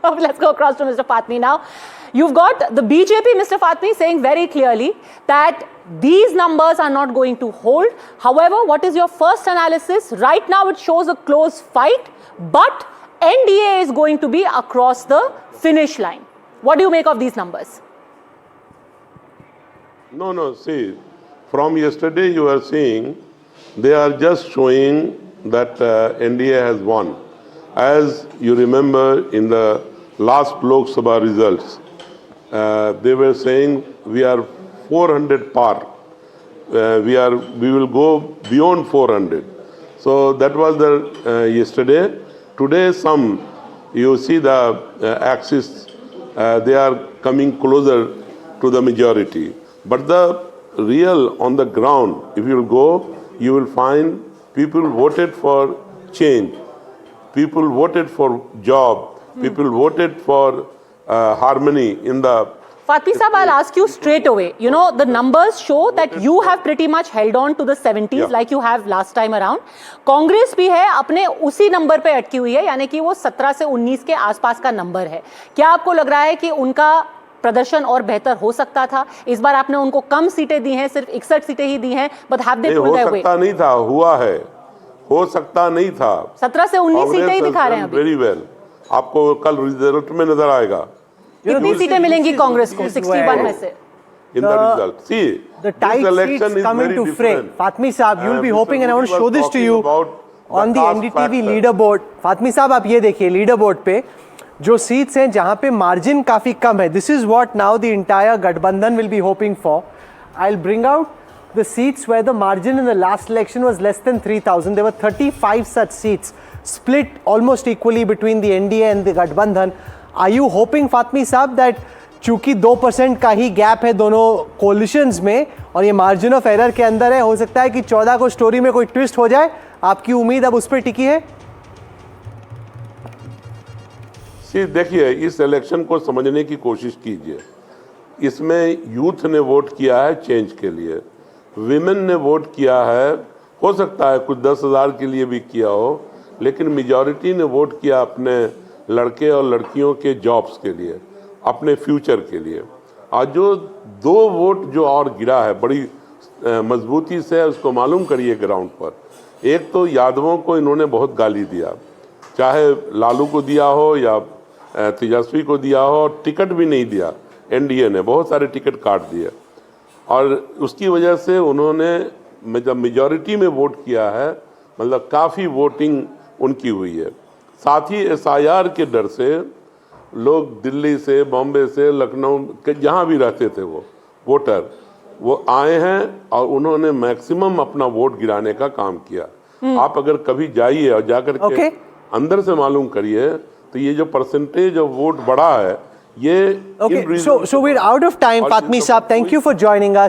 Let's go across to Mr. Fatmi now. You've got the BJP, Mr. Fatmi, saying very clearly that these numbers are not going to hold. However, what is your first analysis? Right now, it shows a close fight, but NDA is going to be across the finish line. What do you make of these numbers? No, see, from yesterday you are seeing they are just showing that NDA has won. As you remember in the last Lok Sabha results, they were saying we are 400 par. We will go beyond 400. So that was the yesterday. Today you see the axis, they are coming closer to the majority. But the real on the ground, if you will go, you will find people voted for change. People voted for job. People voted for harmony in the... Fatmi Saab, I'll ask you straight away. You know, the numbers show that you have pretty much held on to the 70s like you have last time around. Congress भी है अपने उसी number पे अटकी हुई है, यानी कि वो 17 से 19 के आसपास का नंबर है. क्या आपको लग रहा है कि उनका प्रदर्शन और बेहतर हो सकता था? इस बार आपने उनको कम सीटें दी हैं, सिर्फ 61 सीटें ही दी हैं, but have they pulled their weight? हो सकता नहीं था, हुआ है. हो सकता नहीं था. 17 से 19 सीटें ही दिखा रहे हैं अभी. Very well. आपको कल रिजल्ट में नजर आएगा. कितनी सीटें मिलेंगी कांग्रेस को 61 में से? In the result, see, the tight seats come into fray. Fatmi Saab, you will be hoping, and I want to show this to you on the NDTV leaderboard. Fatmi Saab, आप ये देखिए leaderboard पे जो seats हैं जहाँ पे margin काफी कम है. This is what now the entire Gathbandhan will be hoping for. I'll bring out the seats where the margin in the last election was less than 3,000. There were 35 such seats split almost equally between the NDA and the Gathbandhan. Are you hoping, Fatmi Saab, that चूंकि 2% का ही gap है दोनों collisions में और ये margin of error के अंदर है, हो सकता है कि 14 को स्टोरी में कोई ट्विस्ट हो जाए? आपकी उम्मीद अब उस पर टिकी है? देखिए, इस इलेक्शन को समझने की कोशिश कीजिए. इसमें यूथ ने वोट किया है चेंज के लिए, विमेन ने वोट किया है, हो सकता है कुछ 10,000 के लिए भी किया हो, लेकिन मेजॉरिटी ने वोट किया अपने लड़के और लड़कियों के जॉब्स के लिए, अपने फ्यूचर के लिए. आज जो 2 वोट जो और गिरा है बड़ी मजबूती से, उसको मालूम करिए ग्राउंड पर. एक तो यादवों को इन्होंने बहुत गाली दिया, चाहे लालू को दिया हो या तेजस्वी को दिया हो, टिकट भी नहीं दिया. एनडीए ने बहुत सारे टिकट काट दिए और उसकी वजह से उन्होंने जब मेजॉरिटी में वोट किया है, मतलब काफ़ी वोटिंग उनकी हुई है. साथ ही एसआईआर के डर से लोग दिल्ली से, बॉम्बे से, लखनऊ के जहाँ भी रहते थे वो वोटर, वो आए हैं और उन्होंने मैक्सिमम अपना वोट गिराने का काम किया. आप अगर कभी जाइए और जाकर के अंदर से मालूम करिए तो ये जो परसेंटेज ऑफ वोट बढ़ा है ये so we're out of time. Fatmi Saab, thank you for joining us.